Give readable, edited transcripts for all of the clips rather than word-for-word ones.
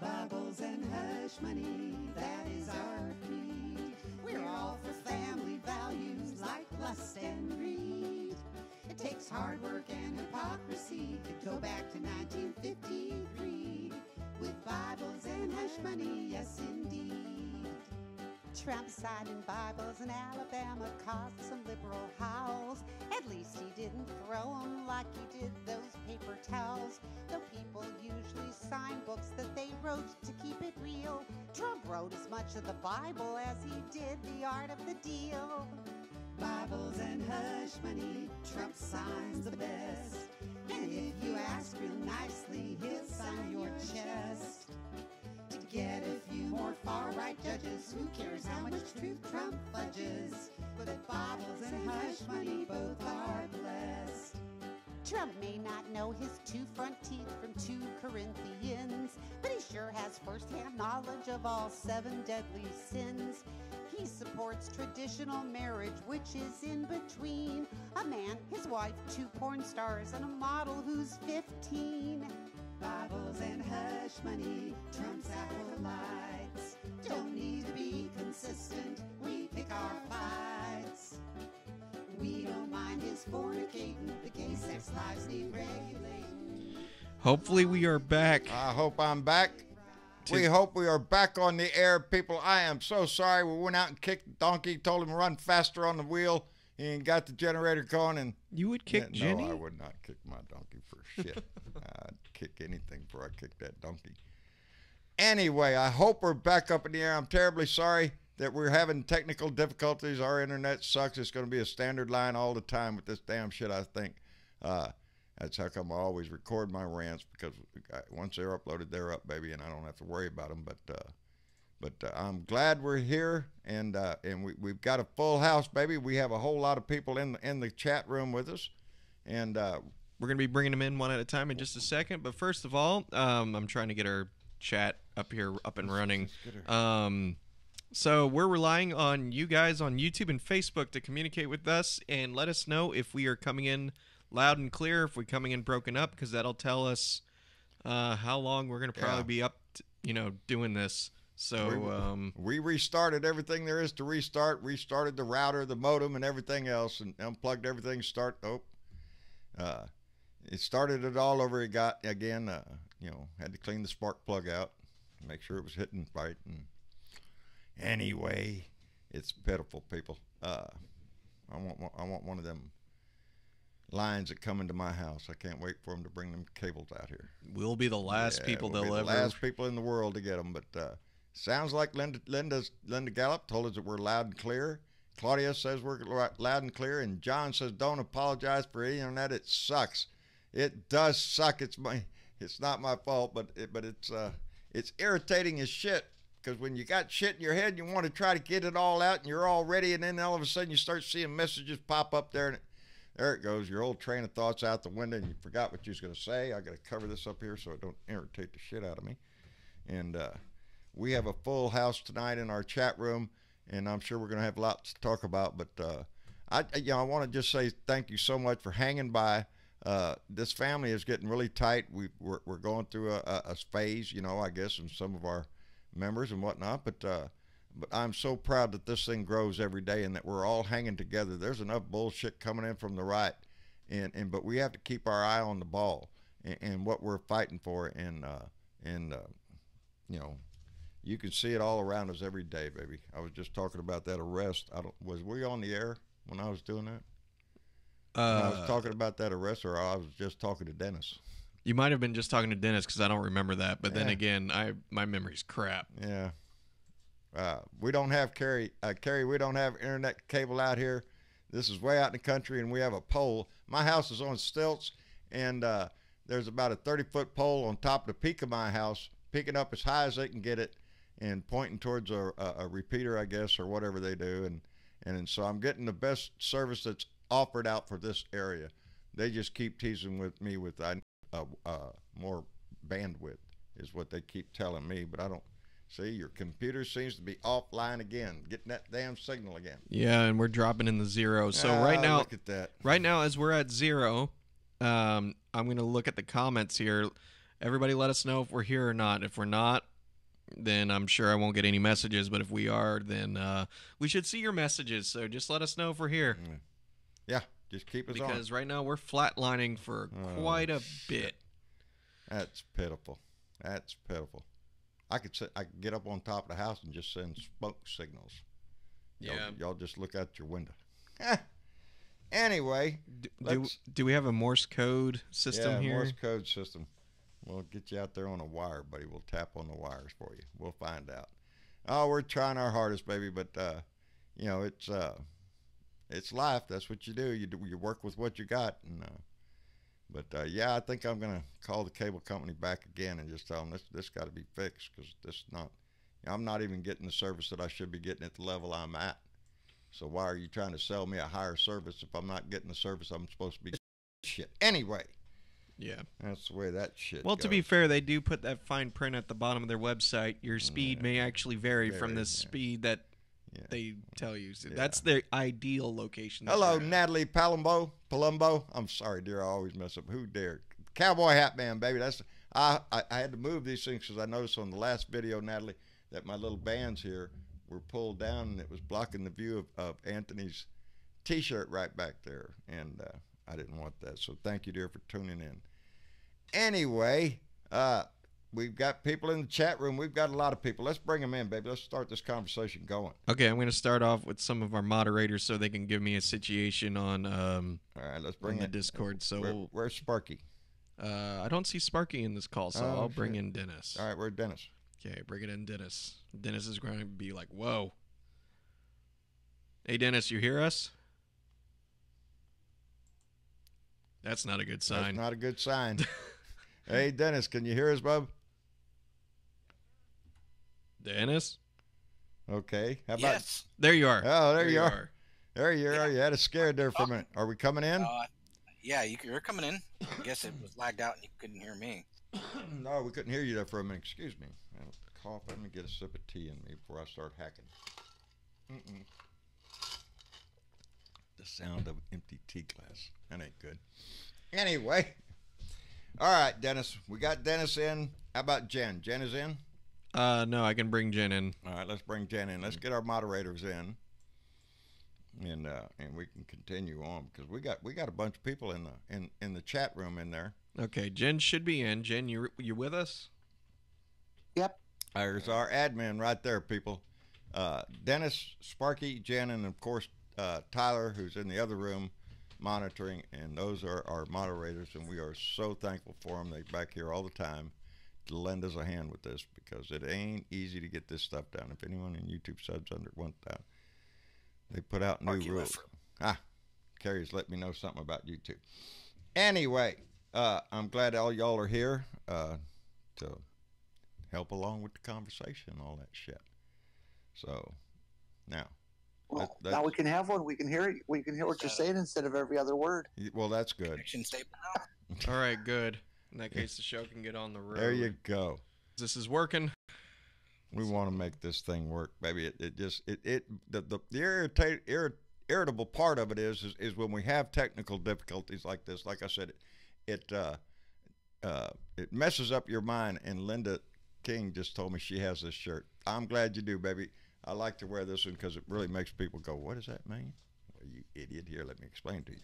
Bibles and hush money, that is our creed. We're all for family values like lust and greed. It takes hard work and hypocrisy to go back to 1953. With Bibles and hush money, yes indeed. Trump signing Bibles in Alabama caused some liberal howls. At least he didn't throw them like he did those paper towels. Though people usually sign books that they wrote to keep it real, Trump wrote as much of the Bible as he did the art of the deal. Bibles and hush money, Trump signs the best. And if you ask real nicely, he'll sign your chest. To get a few more far-right judges, who cares how much truth Trump fudges? But Bibles and hush money both are blessed. Trump may not know his two front teeth from 2 Corinthians, but he sure has first-hand knowledge of all 7 deadly sins. He supports traditional marriage, which is in between a man, his wife, 2 porn stars, and a model who's 15. Bibles and hush money, Trump's acolytes don't need to be consistent, we pick our fights. We don't mind his fornicating, the gay sex lives need regulating. Hopefully we are back. I hope I'm back. We hope we are back on the air, people. I am so sorry. We went out and kicked the donkey, told him to run faster on the wheel, and got the generator going. And you would kick Jenny? No, I would not kick my donkey for shit. I'd kick anything before I kicked that donkey. Anyway, I hope we're back up in the air. I'm terribly sorry that we're having technical difficulties. Our internet sucks. It's going to be a standard line all the time with this damn shit, I think. That's how come I always record my rants, because once they're uploaded, they're up, baby, and I don't have to worry about them. But I'm glad we're here, and we've got a full house, baby. We have a whole lot of people in the chat room with us, and we're going to be bringing them in one at a time in just a second. But first of all, I'm trying to get our chat up and running. So we're relying on you guys on YouTube and Facebook to communicate with us and let us know if we are coming in loud and clear, if we're coming in broken up, because that'll tell us how long we're going to probably be up to, doing this. So we restarted everything there is to restart, restarted the router, the modem, and everything else, and unplugged everything. It started it all over again. Had to clean the spark plug out, make sure it was hitting right. And anyway, it's pitiful, people. I want one of them lines that come into my house. I can't wait for them to bring them cables out here. We'll be the last people they'll ever. The last people in the world to get them. But sounds like Linda Gallup told us that we're loud and clear. Claudia says we're loud and clear, and John says don't apologize for the internet. It sucks. It does suck. It's not my fault, but it's irritating as shit. Because when you got shit in your head, you want to try to get it all out, and you're all ready, and then all of a sudden you start seeing messages pop up there, and there it goes, your old train of thoughts out the window, and you forgot what you was going to say. I got to cover this up here so it don't irritate the shit out of me. And we have a full house tonight in our chat room, and I'm sure we're going to have lots to talk about. But I want to just say thank you so much for hanging by. This family is getting really tight. We're going through a phase, I guess, in some of our members and whatnot. But I'm so proud that this thing grows every day and that we're all hanging together. There's enough bullshit coming in from the right, but we have to keep our eye on the ball and what we're fighting for. And you can see it all around us every day, baby. I was just talking about that arrest. Was we on the air when I was doing that? I was talking about that arrest, or I was just talking to Dennis. You might have been just talking to Dennis, because I don't remember that. But then again, my memory's crap. Yeah. We don't have Carrie, we don't have internet cable out here. This is way out in the country, and we have a pole. My house is on stilts, and there's about a 30-foot pole on top of the peak of my house, peaking up as high as they can get it and pointing towards a repeater, I guess, or whatever they do. And so I'm getting the best service that's offered out for this area. They just keep teasing with me with more bandwidth is what they keep telling me, but I don't. See, your computer seems to be offline again, getting that damn signal again. Yeah, and we're dropping in the zero. So right now, look at that. Right now, as we're at 0, I'm going to look at the comments here. everybody let us know if we're here or not. If we're not, then I'm sure I won't get any messages. But if we are, then we should see your messages. So just let us know if we're here. Yeah, just keep us on. Because right now we're flatlining for quite a bit. That's pitiful. That's pitiful. I could get up on top of the house and just send smoke signals. Y'all just look out your window. Anyway, do we have a Morse code system here? Yeah, Morse code system. We'll get you out there on a wire, buddy. We'll tap on the wires for you. We'll find out. Oh, we're trying our hardest, baby, but you know, it's life. That's what you do. You work with what you got. And but yeah, I think I'm gonna call the cable company back again and just tell them this got to be fixed, because I'm not even getting the service that I should be getting at the level I'm at. So why are you trying to sell me a higher service if I'm not getting the service I'm supposed to be getting? Shit. Anyway. Yeah. That's the way that shit Well, goes. to be fair, they do put that fine print at the bottom of their website. Your speed may actually vary from the speed that they tell you. So that's their ideal location. Hello, Natalie Palumbo. I'm sorry, dear. I always mess up. Who dared? Cowboy Hat Man, baby. I had to move these things because I noticed on the last video, Natalie, that my little bands here were pulled down and it was blocking the view of Anthony's T-shirt right back there. And I didn't want that. So thank you, dear, for tuning in. Anyway, we've got people in the chat room. We've got a lot of people. Let's bring them in, baby. Let's start this conversation going. Okay, I'm going to start off with some of our moderators so they can give me a situation on all right, let's bring the Discord. So where's Sparky? I don't see Sparky in this call, so I'll bring in Dennis. All right, where's Dennis? Okay, bring it in, Dennis. Dennis is going to be like, whoa. Hey, Dennis, you hear us? That's not a good sign. That's not a good sign. Hey, Dennis, can you hear us, bub? Dennis? Okay. How about? Yes. There you are. Oh, there you are. There you are. You had us scared there for a minute. Are we coming in? Yeah, you're coming in. I guess it was lagged out and you couldn't hear me. No, we couldn't hear you there for a minute. Excuse me. I'll cough. Let me get a sip of tea in me before I start hacking. The sound of empty tea glass. That ain't good. Anyway. All right, Dennis. We got Dennis in. How about Jen? Jen is in? No, I can bring Jen in. All right, let's bring Jen in. Let's get our moderators in. And we can continue on because we got a bunch of people in the chat room in there. Okay, Jen should be in. Jen, you with us? Yep. There's our admin right there, people. Dennis, Sparky, Jen, and of course Tyler, who's in the other room monitoring, and those are our moderators, and we are so thankful for them. They're back here all the time to lend us a hand with this because it ain't easy to get this stuff done. If anyone in YouTube subs under 1,000, they put out new rules. Carrie's let me know something about YouTube. Anyway, I'm glad all y'all are here to help along with the conversation and all that shit. So now. Well, now we can have one. We can hear it. We can hear what you're saying instead of every other word. Well, that's good. All right, good. In that case, the show can get on the road. There you go. This is working. We want to make this thing work, baby. The irritable part of it is when we have technical difficulties like this. Like I said, it messes up your mind. And Linda King just told me she has this shirt. I'm glad you do, baby. I like to wear this one because it really makes people go, what does that mean? Well, you idiot. Here, let me explain to you.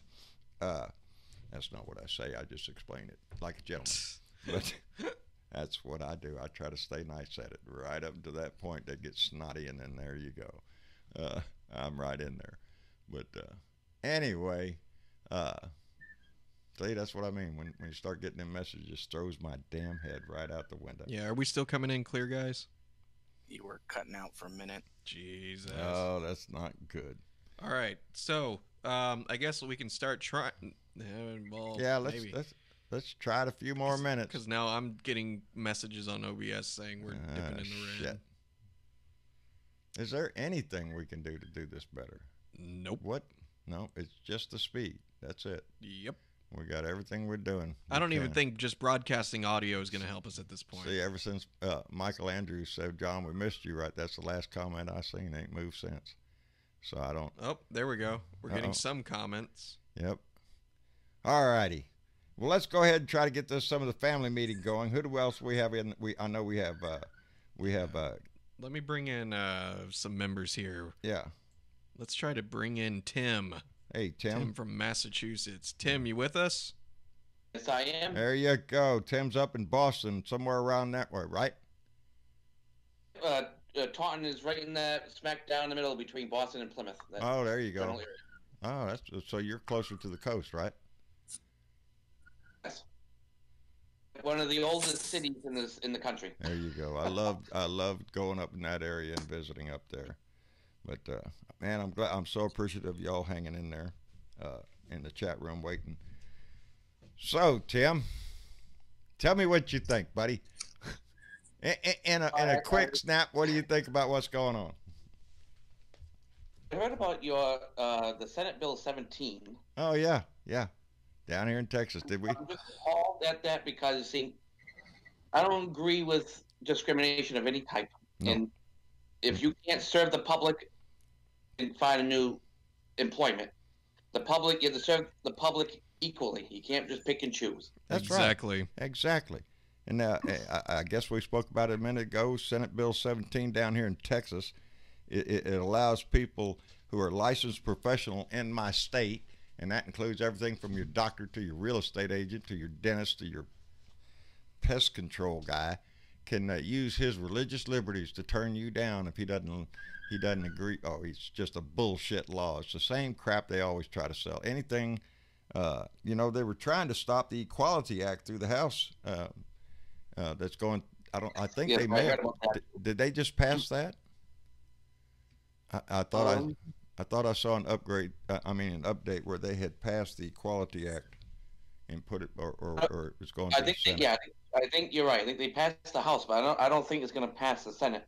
That's not what I say. I just explain it like a gentleman. But that's what I do. I try to stay nice at it right up to that point that gets snotty, and then there you go. I'm right in there. But anyway, see, that's what I mean. When you start getting them messages, it just throws my damn head right out the window. Yeah, are we still coming in clear, guys? You were cutting out for a minute. Jesus. Oh, that's not good. All right, so I guess we can start trying. Well, yeah, let's try it a few more minutes. Because now I'm getting messages on OBS saying we're dipping in the red. Shit. Is there anything we can do to do this better? Nope. What? No, it's just the speed. That's it. Yep. We got everything we're doing. I don't even think just broadcasting audio is going to help us at this point. See, ever since Michael Andrews said, John, we missed you, right? That's the last comment I seen. Ain't moved since. So I don't. Oh, there we go. We're getting some comments. Yep. All righty. Well, let's go ahead and try to get some of the family meeting going. Who else we have in? I know we have. Let me bring in some members here. Yeah. Let's try to bring in Tim. Hey, Tim. Tim from Massachusetts. Tim, you with us? Yes, I am. There you go. Tim's up in Boston, somewhere around that way, right? Taunton is right in that smack down in the middle between Boston and Plymouth. Oh, there you go. Oh, that's so you're closer to the coast, right? Yes. One of the oldest cities in the country. There you go. I love going up in that area and visiting up there. But man, I'm so appreciative of y'all hanging in there in the chat room waiting. So, Tim, tell me what you think, buddy. In a quick snap, what do you think about what's going on? I heard about your the Senate Bill 17. Oh yeah, down here in Texas, did we? I'm just appalled at that because, see, I don't agree with discrimination of any type. No. And if you can't serve the public and find a new employment, you have to serve the public equally. You can't just pick and choose. That's exactly. Right. Exactly. And I guess we spoke about it a minute ago. Senate Bill 17 down here in Texas. It allows people who are licensed professional in my state, and that includes everything from your doctor to your real estate agent to your dentist to your pest control guy, can use his religious liberties to turn you down if he doesn't agree. Oh, it's just a bullshit law. It's the same crap they always try to sell. Anything, they were trying to stop the Equality Act through the House. That's going. I think they may have. Did they just pass that? I thought I saw an upgrade. An update where they had passed the Equality Act and put it, or it's going. I think I think you're right. I think they passed the House, but I don't think it's going to pass the Senate.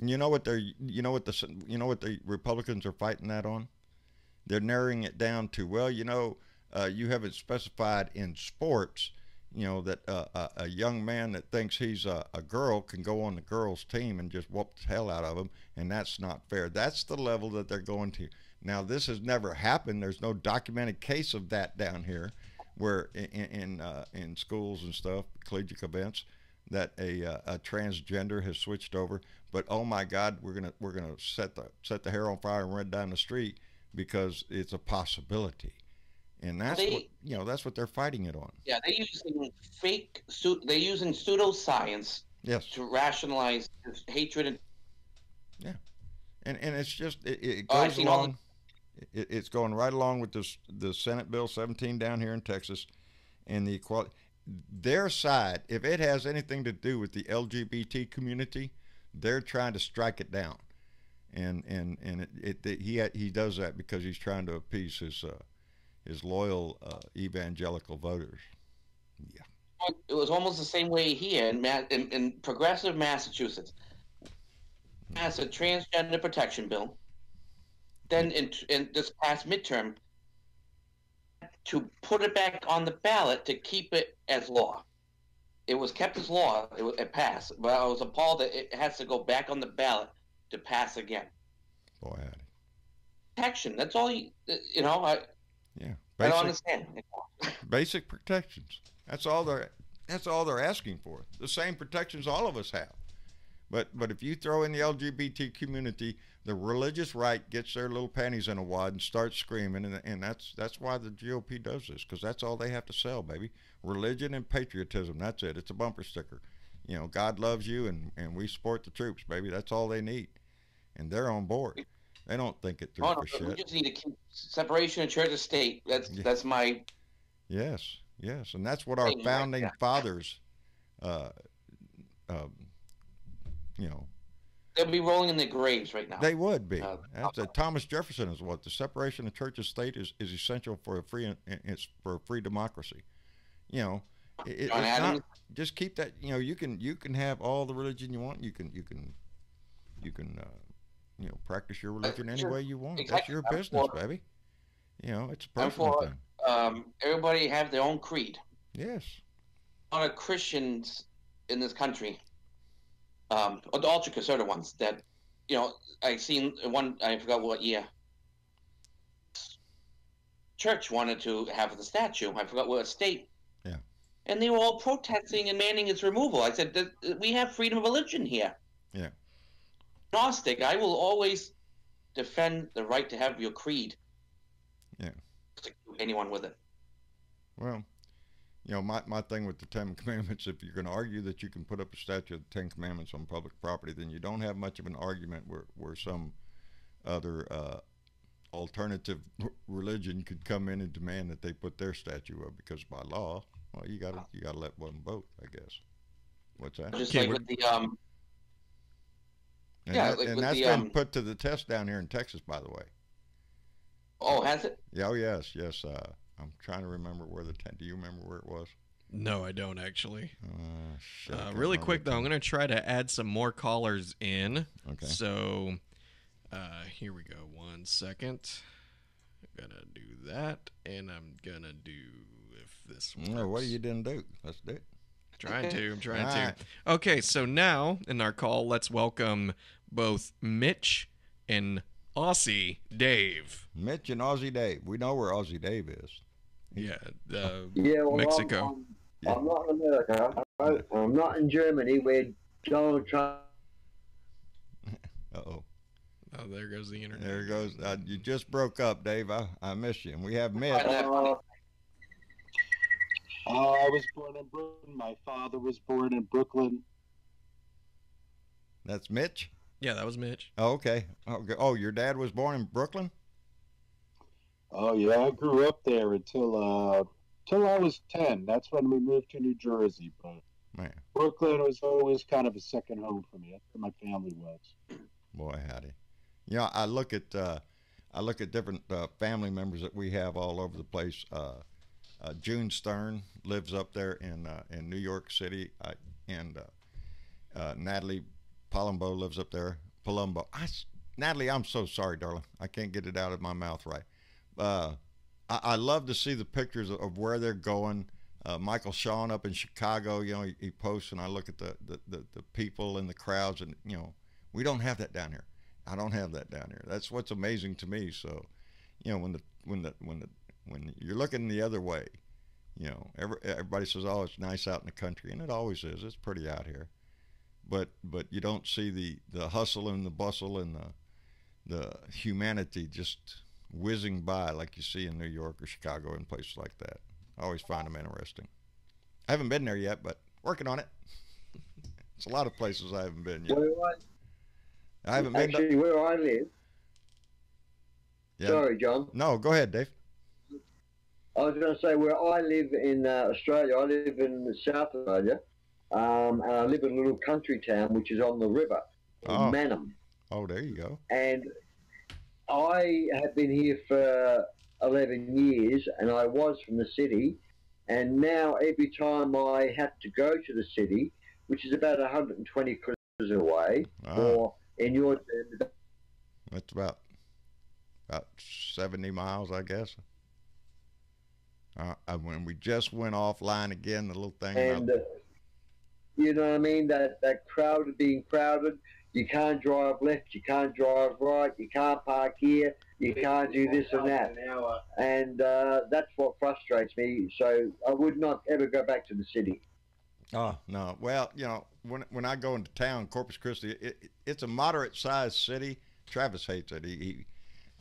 You know what the Republicans are fighting that on? They're narrowing it down to, you haven't specified in sports, that a young man that thinks he's a girl can go on the girls' team and just whoop the hell out of him, and that's not fair. That's the level that they're going to. Now, this has never happened. There's no documented case of that down here, where in schools and stuff, collegiate events, that a transgender has switched over. But oh my God, we're gonna set the hair on fire and run down the street because it's a possibility. And that's that's what they're fighting it on. Yeah, they're using pseudoscience to rationalize hatred. And it's just it goes along. It's going right along with the Senate Bill 17 down here in Texas, and the equality. Their side, if it has anything to do with the LGBT community, they're trying to strike it down, and he does that because he's trying to appease his loyal evangelical voters. Yeah. It was almost the same way here in progressive Massachusetts. Passed a transgender protection bill. Then in this past midterm, to put it back on the ballot to keep it as law. It was kept as law. It passed, but I was appalled that it has to go back on the ballot to pass again. Boy, protection. That's all I don't understand. Basic protections. That's all they're asking for. The same protections all of us have. But if you throw in the LGBT community, the religious right gets their little panties in a wad and starts screaming, and that's why the GOP does this, because that's all they have to sell, baby. Religion and patriotism. That's it. It's a bumper sticker. God loves you, and we support the troops, baby. That's all they need, and they're on board. They don't think it through for shit. We just need to keep separation of church and state. That's my. Yes, and that's what our founding fathers. They'll be rolling in their graves right now. They would be. Thomas Jefferson is what the separation of church and state is essential for a free democracy. It's not just keep that. You can have all the religion you want. You can practice your religion any way you want. Exactly. That's your business, baby. It's a personal thing. Everybody have their own creed. Yes. A lot of Christians in this country. The ultra conservative ones that, I seen one, I forgot what year. Church wanted to have the statue. I forgot what state. Yeah. and they were all protesting and demanding its removal. I said, we have freedom of religion here. Yeah. Gnostic, I will always defend the right to have your creed. Yeah. Anyone with it. Well, you know, my thing with the Ten Commandments, if you're going to argue that you can put up a statue of the Ten Commandments on public property, then you don't have much of an argument where some other alternative religion could come in and demand that they put their statue up, because by law, well, you gotta let one vote, I guess. What's that? Just Okay, like with the And yeah, that, like and with that's the been put to the test down here in Texas, by the way. Oh, has it? Yeah, oh yes. I'm trying to remember where do you remember where it was? No, I don't actually. Shit, I can't Really remember quick, though, the I'm going to try to add some more callers in. Okay. So, here we go. 1 second. I'm going to do that, and I'm going to do if this works. No, what you didn't do? Let's do it. I'm trying All to. right. Okay, so now in our call, let's welcome both Mitch and Aussie Dave. Mitch and Aussie Dave. We know where Aussie Dave is. Yeah, Well, Mexico. I'm not in America. I'm not in Germany where Donald Trump. Uh-oh. Oh, there goes the internet. There goes. You just broke up, Dave. I miss you. And we have Mitch. I was born in Brooklyn. My father was born in Brooklyn. That's Mitch? Yeah, that was Mitch. Oh, okay. Oh, your dad was born in Brooklyn? Oh yeah, I grew up there until I was 10. That's when we moved to New Jersey. But Man, Brooklyn was always kind of a second home for me. That's where my family was. boy, howdy. You know, I look at different family members that we have all over the place. June Stern lives up there in New York City, and Natalie Palumbo lives up there. Palumbo. Natalie, I'm so sorry, darling. I can't get it out of my mouth right. I love to see the pictures of where they're going. Michael Shawn up in Chicago, you know, he posts, and I look at the people and the crowds, and you know, we don't have that down here. I don't have that down here. That's what's amazing to me. So, you know, when you're looking the other way, you know, everybody says, "Oh, it's nice out in the country," and it always is. It's pretty out here, but you don't see the hustle and the bustle and the humanity just whizzing by like you see in New York or Chicago and places like that. I always find them interesting. I haven't been there yet, but working on it. It's a lot of places I haven't been yet. I haven't been Actually, where I live. Yeah. Sorry, John. No, go ahead, Dave. I was going to say where I live in Australia. I live in South Australia, and I live in a little country town which is on the river, called Manham. Oh, there you go. And I have been here for 11 years, and I was from the city. And now every time I have to go to the city, which is about 120 kilometers away, or in your term, that's about 70 miles, I guess. When we just went offline again, the little thing. And you know what I mean? That crowd being crowded. You can't drive left, you can't drive right, you can't park here, you can't do this and that. And that's what frustrates me. So I would not ever go back to the city. Oh, no. Well, you know, when I go into town, Corpus Christi, it's a moderate-sized city. Travis hates it.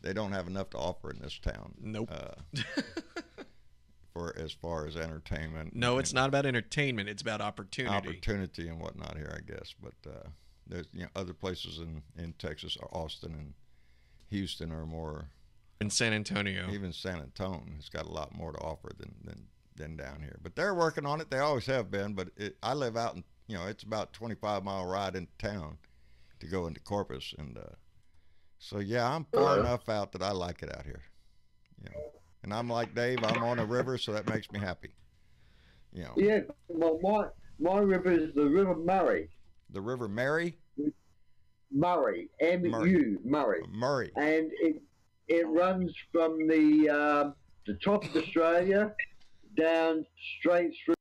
They don't have enough to offer in this town. Nope. For as far as entertainment. No, it's not about entertainment. It's about opportunity. Opportunity and whatnot here, I guess. But there's other places in Texas, Austin and Houston are more. In San Antonio. Even San Antonio has got a lot more to offer than down here. But they're working on it. They always have been. But I live out in, it's about 25-mile ride into town to go into Corpus. And so, yeah, I'm far enough out that I like it out here. And I'm like Dave, I'm on a river, so that makes me happy. Yeah, well, my river is the River Murray. The River Mary? Murray, M-U, Murray. Murray. And it runs from the top of Australia down straight through.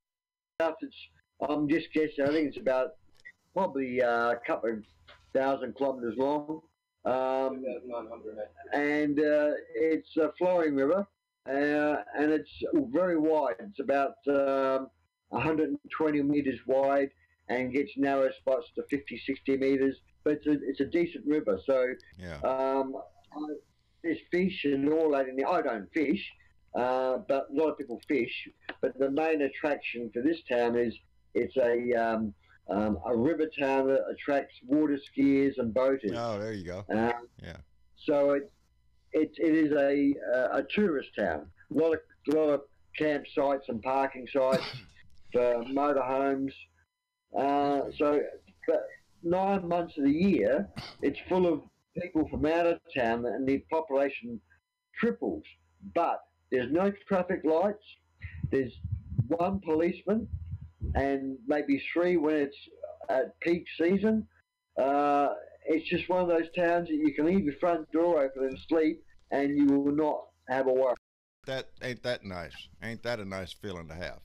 I'm just guessing, I think it's about probably a couple of 1,000 kilometres long. And it's a flowing river. And it's very wide. It's about 120 meters wide and gets narrow spots to 50, 60 meters. But it's a decent river. So Yeah. there's fish and all that in there. I don't fish, but a lot of people fish. But the main attraction for this town is it's a river town that attracts water skiers and boaters. Oh, there you go. Yeah. So it is a tourist town. A lot of campsites and parking sites for motorhomes. So, but 9 months of the year, it's full of people from out of town, and the population triples. But there's no traffic lights. There's one policeman, and maybe 3 when it's at peak season. It's just one of those towns that you can leave your front door open and sleep, and you will not have a worry. Ain't that nice? Ain't that a nice feeling to have,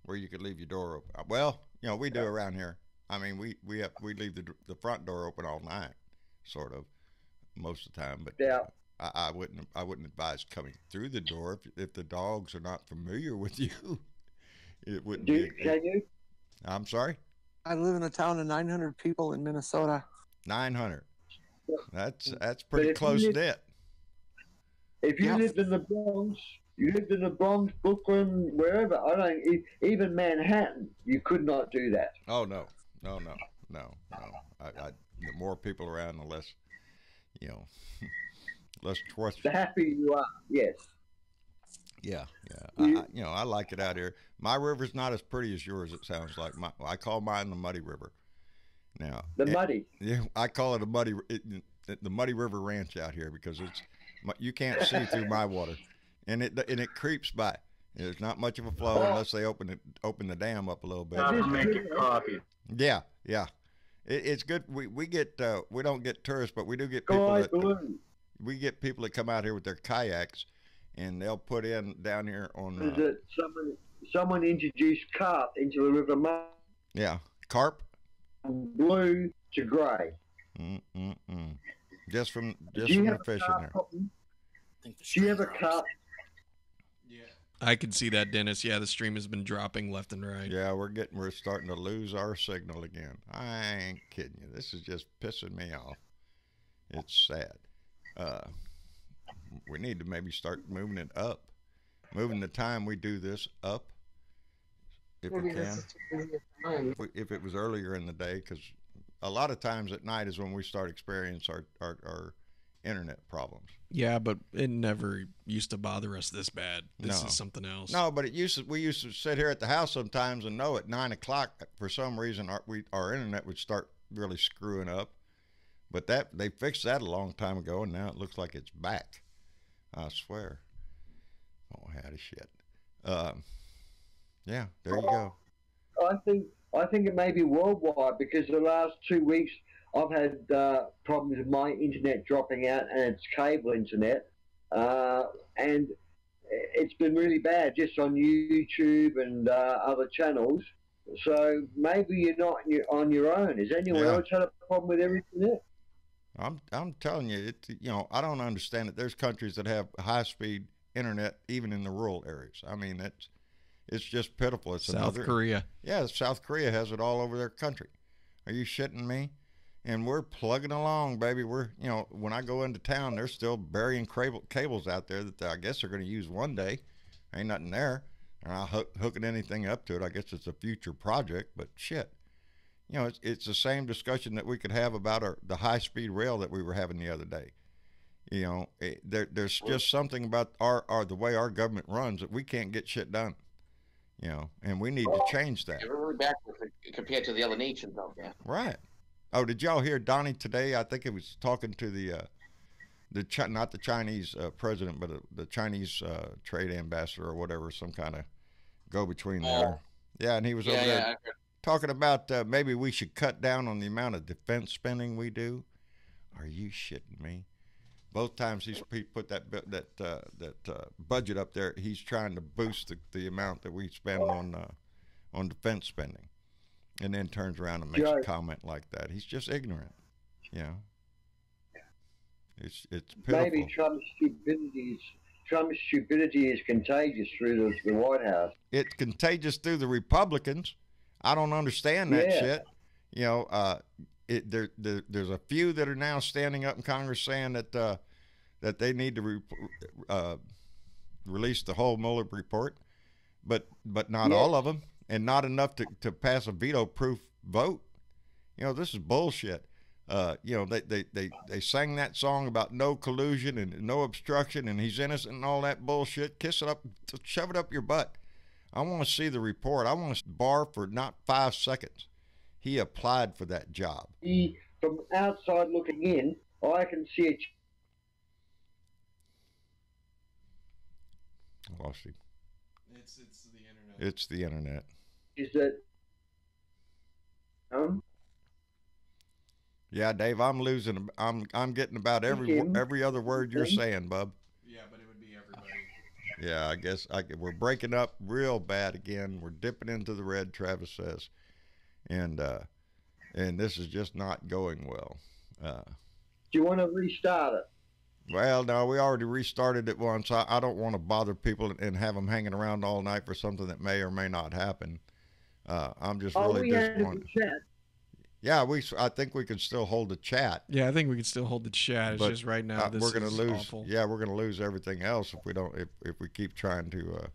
where you could leave your door open? Well, we do around here. I mean, we leave the front door open all night, sort of, most of the time. But yeah. I wouldn't advise coming through the door if the dogs are not familiar with you. It wouldn't. Can you? I'm sorry. I live in a town of 900 people in Minnesota. 900. That's pretty close knit. If you lived in the Bronx, Brooklyn, wherever, even Manhattan, you could not do that. Oh no. The more people around, the less, less trust. The happier you are, yes. Yeah. I like it out here. My river's not as pretty as yours. It sounds like I call mine the Muddy River. Now muddy. Yeah, I call it the Muddy River Ranch out here because you can't see through my water, and it creeps by. There's not much of a flow unless they open the dam up a little bit. Make it coffee. Yeah. It's good. We get we don't get tourists, but we do get people we get people that come out here with their kayaks, and they'll put in down here on. Someone introduced carp into the river. Yeah, carp. Blue to grey. Just from the fish in there. Do you have a carp? Yeah, I can see that, Dennis. Yeah, the stream has been dropping left and right. Yeah, we're starting to lose our signal again. I ain't kidding you. This is just pissing me off. It's sad. We need to maybe start moving it up, moving the time we do this up, if we can. If it was earlier in the day, because a lot of times at night is when we start experiencing our internet problems. Yeah, but it never used to bother us this bad. This is something else. No, but we used to sit here at the house sometimes and know at 9 o'clock for some reason our internet would start really screwing up. But they fixed that a long time ago, and now it looks like it's back. I swear. Oh, howdy shit. Yeah, there you go. I think it may be worldwide because the last 2 weeks I've had problems with my internet dropping out, and it's cable internet, and it's been really bad just on YouTube and other channels. So maybe you're not on your own. Has anyone else had a problem with everything? I'm telling you, I don't understand it. There's countries that have high-speed internet even in the rural areas. I mean, it's just pitiful. It's South Korea. Yeah, South Korea has it all over their country. Are you shitting me? And we're plugging along, baby. We're, when I go into town, they're still burying cables out there that I guess they're going to use one day. Ain't nothing there. And I'll hooking anything up to it. I guess it's a future project, but shit. It's the same discussion that we could have about the high-speed rail that we were having the other day. There's just something about the way our government runs that we can't get shit done. And we need to change that. We're really backwards compared to the other nations out there. Right. Oh, did y'all hear Donnie today? I think it was talking to not the Chinese president, but the Chinese trade ambassador or whatever, some kind of go-between there. Yeah, and he was over there talking about maybe we should cut down on the amount of defense spending we do. Are you shitting me? Both times he's put that budget up there, he's trying to boost the amount that we spend on defense spending, and then turns around and makes a comment like that. He's just ignorant, It's pitiful. Maybe Trump's Trump's stupidity is contagious through the White House. It's contagious through the Republicans. I don't understand that shit. You know, there's a few that are now standing up in Congress saying that that they need to release the whole Mueller report, but not all of them, and not enough to pass a veto-proof vote. You know, this is bullshit. You know, they sang that song about no collusion and no obstruction and he's innocent and all that bullshit. Kiss it up, shove it up your butt. I want to see the report. I want to bar for not 5 seconds. He applied for that job. From outside looking in, I can see it. I lost him. It's the internet. It's the internet. Is that? Yeah, Dave, I'm losing. I'm getting about every other word you're saying, bub. Yeah, but it would be everybody. Yeah, I guess we're breaking up real bad again. We're dipping into the red, Travis says, and this is just not going well. Do you want to restart it? Well, no, we already restarted it once. I don't want to bother people and have them hanging around all night for something that may or may not happen. I'm just really disappointed. Yeah, I think we can still hold the chat. Yeah, I think we can still hold the chat. It's just right now this we're gonna is lose. awful. Yeah, we're gonna lose everything else if we don't. If we keep trying to.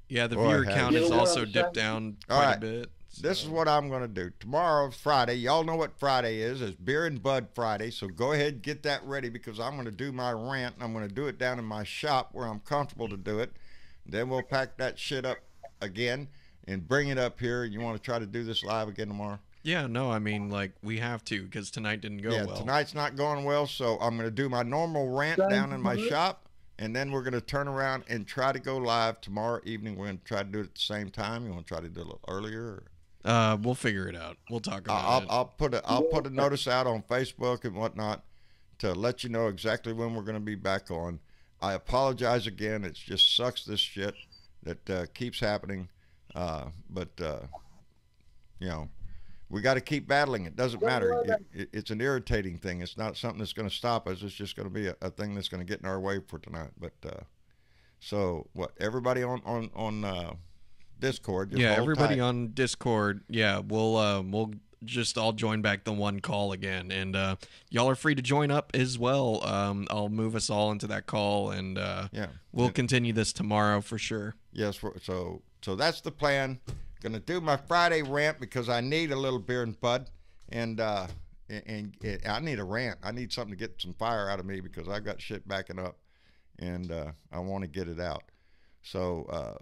Yeah, the viewer count has also dipped down quite a bit. So. This is what I'm gonna do tomorrow, Friday. Y'all know what Friday is? It's Beer and Bud Friday. So go ahead and get that ready because I'm gonna do my rant. I'm gonna do it down in my shop where I'm comfortable to do it. Then we'll pack that shit up again and bring it up here. You want to try to do this live again tomorrow? Yeah, no, I mean, like, we have to because tonight didn't go well. Yeah, tonight's not going well, so I'm going to do my normal rant down in my shop, and then we're going to turn around and try to go live tomorrow evening. We're going to try to do it at the same time. You want to try to do it a little earlier? Or? We'll figure it out. We'll talk about it. I'll put a notice out on Facebook and whatnot to let you know exactly when we're going to be back on. I apologize again. It just sucks, this shit that keeps happening, but you know. We got to keep battling. It doesn't matter. It's an irritating thing. It's not something that's going to stop us. It's just going to be a thing that's going to get in our way for tonight. But so what? Everybody on Discord. Just everybody on Discord. Yeah, we'll just all join back the one call again, and y'all are free to join up as well. I'll move us all into that call, and we'll continue this tomorrow for sure. Yes. So that's the plan. Gonna do my Friday rant because I need a little beer and bud, and I need a rant. I need something to get some fire out of me because I got shit backing up, and I want to get it out. So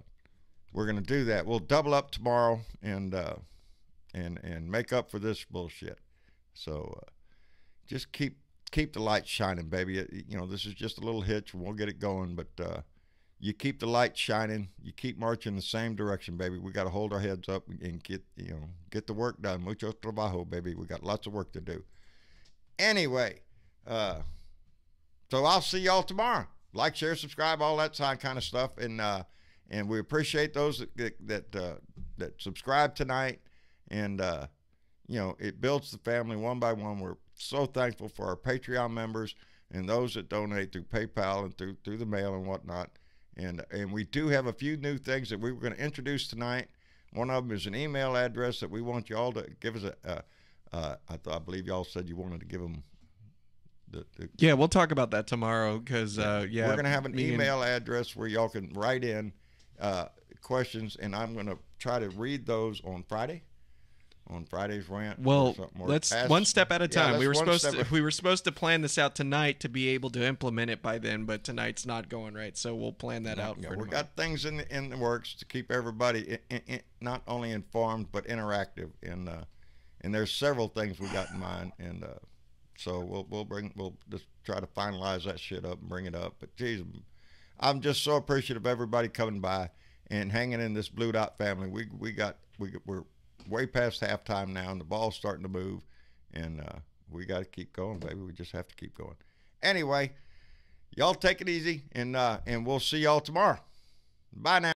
we're gonna do that. We'll double up tomorrow and make up for this bullshit. So just keep the lights shining, baby. You know, this is just a little hitch. We'll get it going, but. You keep the light shining. You keep marching the same direction, baby. We got to hold our heads up and get the work done. Mucho trabajo, baby. We got lots of work to do. Anyway, so I'll see y'all tomorrow. Like, share, subscribe, all that kind of stuff, and we appreciate those that subscribe tonight. And you know, it builds the family one by one. We're so thankful for our Patreon members and those that donate through PayPal and through the mail and whatnot. And we do have a few new things that we were going to introduce tonight. One of them is an email address that we want y'all to give us I believe y'all said you wanted to give them yeah, we'll talk about that tomorrow because we're going to have an email address where y'all can write in questions, and I'm going to try to read those on Friday's rant. Well, let's one step at a time. We were supposed to plan this out tonight to be able to implement it by then, but tonight's not going right, so we'll plan that out. We got things in the works to keep everybody not only informed but interactive, and there's several things we got in mind, and so we'll just try to finalize that shit up and bring it up. But geez, I'm just so appreciative of everybody coming by and hanging in this Blue Dot family. We're way past halftime now, and the ball's starting to move, and we got to keep going, baby. We just have to keep going. Anyway, y'all take it easy, and we'll see y'all tomorrow. Bye now.